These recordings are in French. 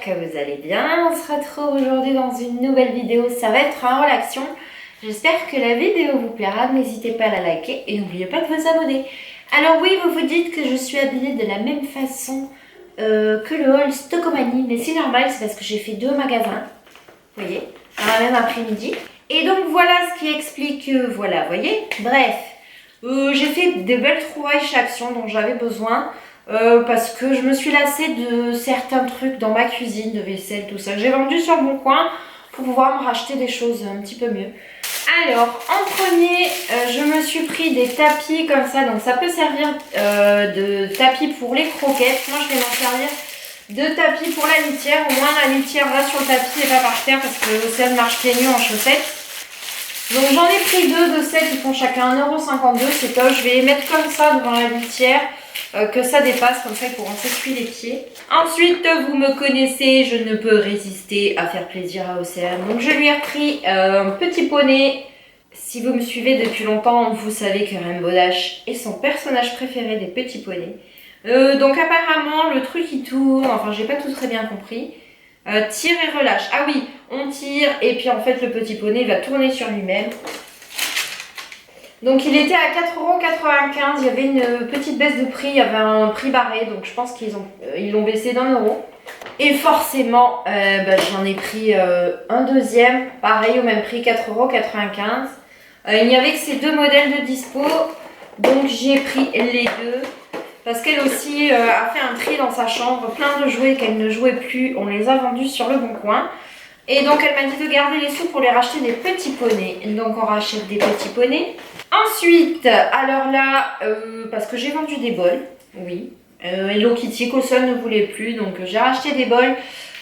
que vous allez bien. On se retrouve aujourd'hui dans une nouvelle vidéo. Ça va être un haul action. J'espère que la vidéo vous plaira. N'hésitez pas à la liker et n'oubliez pas de vous abonner. Alors oui, vous vous dites que je suis habillée de la même façon que le haul Stockomanie. Mais c'est normal, c'est parce que j'ai fait deux magasins. Vous voyez, dans la même après-midi. Et donc voilà ce qui explique, voilà, vous voyez. Bref, j'ai fait des belles trouvailles chez Action dont j'avais besoin. Parce que je me suis lassée de certains trucs dans ma cuisine, de vaisselle, tout ça. J'ai vendu sur Bon Coin pour pouvoir me racheter des choses un petit peu mieux. Alors, en premier, je me suis pris des tapis comme ça. Donc ça peut servir de tapis pour les croquettes. Moi, je vais m'en servir de tapis pour la litière. Au moins, la litière va sur le tapis et pas par terre parce que Océane marche pieds nus en chaussettes. Donc j'en ai pris deux de celles qui font chacun 1,52 €. C'est top. Je vais les mettre comme ça devant la litière. Que ça dépasse, comme ça ils pourront s'essuyer les pieds. Ensuite, vous me connaissez, je ne peux résister à faire plaisir à Océane. Donc je lui ai repris un petit poney. Si vous me suivez depuis longtemps, vous savez que Rainbow Dash est son personnage préféré des petits poneys. Donc apparemment, le truc il tourne, enfin j'ai pas tout très bien compris. Tire et relâche. Ah oui, on tire et puis en fait le petit poney va tourner sur lui-même. Donc il était à 4,95 €, il y avait une petite baisse de prix, il y avait un prix barré, donc je pense qu'ils l'ont baissé d'1 €. Et forcément, j'en ai pris un deuxième, pareil au même prix, 4,95 €. Il n'y avait que ces deux modèles de dispo, donc j'ai pris les deux. Parce qu'elle aussi a fait un tri dans sa chambre, plein de jouets qu'elle ne jouait plus, on les a vendus sur le Bon Coin. Et donc elle m'a dit de garder les sous pour les racheter des petits poneys. Donc on rachète des petits poneys. Ensuite, alors là, parce que j'ai vendu des bols, oui. Hello Kitty, Coulson ne voulait plus, donc j'ai racheté des bols.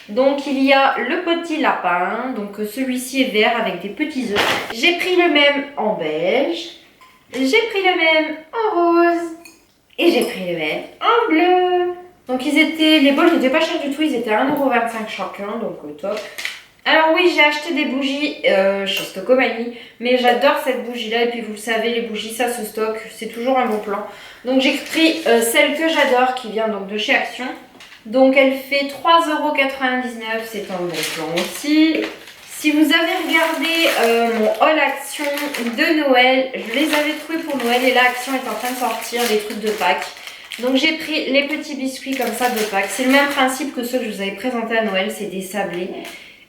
Donc il y a le petit lapin, donc celui-ci est vert avec des petits œufs. J'ai pris le même en beige. J'ai pris le même en rose. Et j'ai pris le même en bleu. Donc les bols n'étaient pas chers du tout, ils étaient à 1,25 € chacun, donc top. Alors oui, j'ai acheté des bougies chez Stockomanie, mais j'adore cette bougie-là. Et puis vous le savez, les bougies, ça se stocke, c'est toujours un bon plan. Donc j'ai pris celle que j'adore, qui vient donc de chez Action. Donc elle fait 3,99 €, c'est un bon plan aussi. Si vous avez regardé mon haul Action de Noël, je les avais trouvés pour Noël et là Action est en train de sortir les trucs de Pâques. Donc j'ai pris les petits biscuits comme ça de Pâques. C'est le même principe que ceux que je vous avais présentés à Noël, c'est des sablés.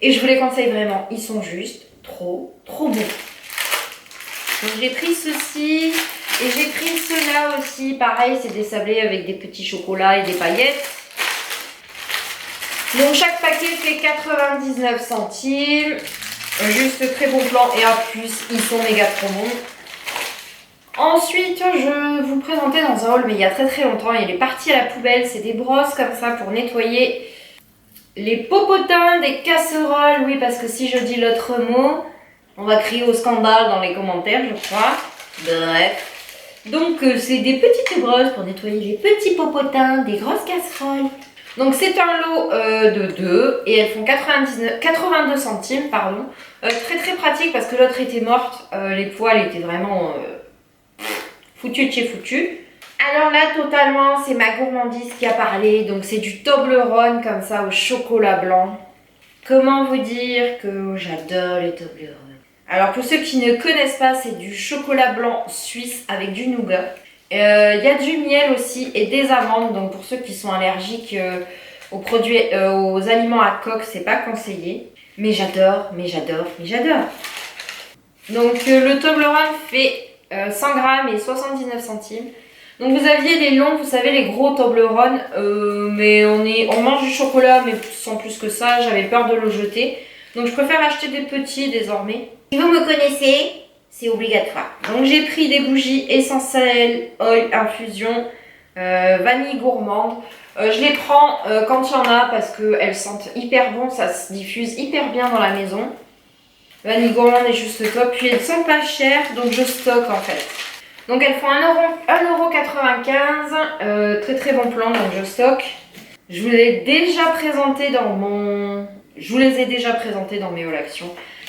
Et je vous les conseille vraiment, ils sont juste trop bons. Donc j'ai pris ceci et j'ai pris ceux-là aussi. Pareil, c'est des sablés avec des petits chocolats et des paillettes. Donc chaque paquet fait 99 centimes. Juste très bon plan et en plus, ils sont méga trop bons. Ensuite, je vous présentais dans un haul, mais il y a très longtemps, il est parti à la poubelle. C'est des brosses comme ça pour nettoyer les popotins des casseroles. Oui, parce que si je dis l'autre mot, on va crier au scandale dans les commentaires, je crois. Bref. Donc, c'est des petites brosses pour nettoyer les petits popotins des grosses casseroles. Donc, c'est un lot de 2 et elles font 82 centimes, pardon. Très pratique parce que l'autre était morte. Les poils étaient vraiment foutus de chez foutus. Alors là, totalement, c'est ma gourmandise qui a parlé. Donc, c'est du Toblerone comme ça au chocolat blanc. Comment vous dire que j'adore les Toblerone. Alors, pour ceux qui ne connaissent pas, c'est du chocolat blanc suisse avec du nougat. Il y a du miel aussi et des amandes. Donc, pour ceux qui sont allergiques aux produits, aux aliments à coque, c'est pas conseillé. Mais j'adore. Donc, le Toblerone fait 100 grammes et 79 centimes. Donc vous aviez les longs, vous savez, les gros Toblerone, mais on mange du chocolat, mais sans plus que ça, j'avais peur de le jeter. Donc je préfère acheter des petits désormais. Si vous me connaissez, c'est obligatoire. Donc j'ai pris des bougies essentielles, oil, infusion, vanille gourmande. Je les prends quand il y en a parce qu'elles sentent hyper bon, ça se diffuse hyper bien dans la maison. Vanille gourmande est juste top, puis elles sont pas chères, donc je stocke en fait. Donc elles font 1,95 €, très bon plan, donc je stocke. Je vous les ai déjà présentées dans mes haul Action.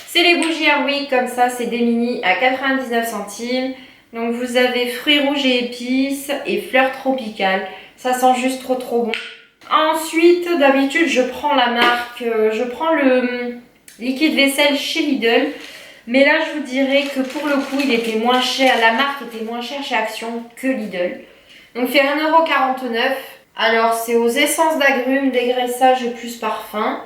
C'est les bougies Airwick comme ça, c'est des mini à 99 centimes. Donc vous avez fruits rouges et épices et fleurs tropicales. Ça sent juste trop bon. Ensuite, d'habitude, je prends la marque, je prends le liquide vaisselle chez Lidl. Mais là, je vous dirais que pour le coup, il était moins cher, la marque était moins chère chez Action que Lidl. Donc, il fait 1,49 €. Alors, c'est aux essences d'agrumes, dégraissage et plus parfum.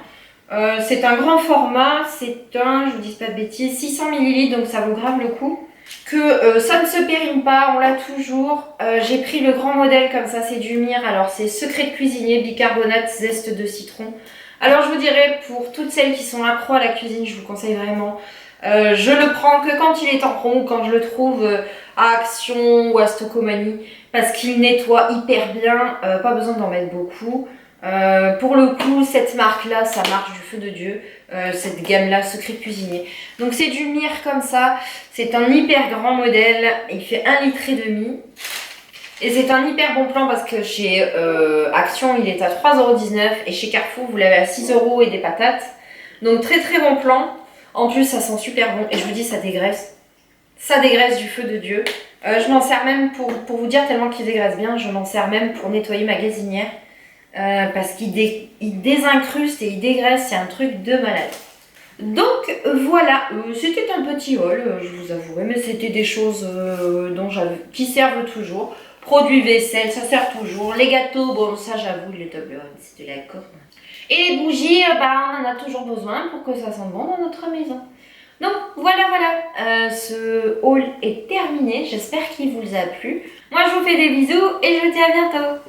C'est un grand format, c'est un, je vous dis pas de bêtises, 600 ml, donc ça vaut grave le coup. Que ça ne se périme pas, on l'a toujours. J'ai pris le grand modèle comme ça, c'est du Mire. Alors, c'est secret de cuisinier, bicarbonate, zeste de citron. Alors, je vous dirais, pour toutes celles qui sont accro à la cuisine, je vous conseille vraiment. Je le prends que quand il est en promo, quand je le trouve à Action ou à Stocomanie, parce qu'il nettoie hyper bien, pas besoin d'en mettre beaucoup. Pour le coup, cette marque-là, ça marche du feu de Dieu. Cette gamme-là, Secret Cuisinier. Donc c'est du Mire comme ça. C'est un hyper grand modèle. Il fait 1,5 litre. Et c'est un hyper bon plan parce que chez Action, il est à 3,19 € et chez Carrefour, vous l'avez à 6 € et des patates. Donc très très bon plan. En plus, ça sent super bon et je vous dis, ça dégraisse. Ça dégraisse du feu de Dieu. Je m'en sers même pour vous dire tellement qu'il dégraisse bien, je m'en sers même pour nettoyer ma gazinière. Parce qu'il désincruste et il dégraisse, c'est un truc de malade. Donc voilà, c'était un petit haul, je vous avouerai, mais c'était des choses qui servent toujours. Produits vaisselle, ça sert toujours. Les gâteaux, bon ça j'avoue, les Toblerone, c'est de la coque. Et les bougies, on en a toujours besoin pour que ça sente bon dans notre maison. Donc voilà, ce haul est terminé, j'espère qu'il vous a plu. Moi je vous fais des bisous et je vous dis à bientôt.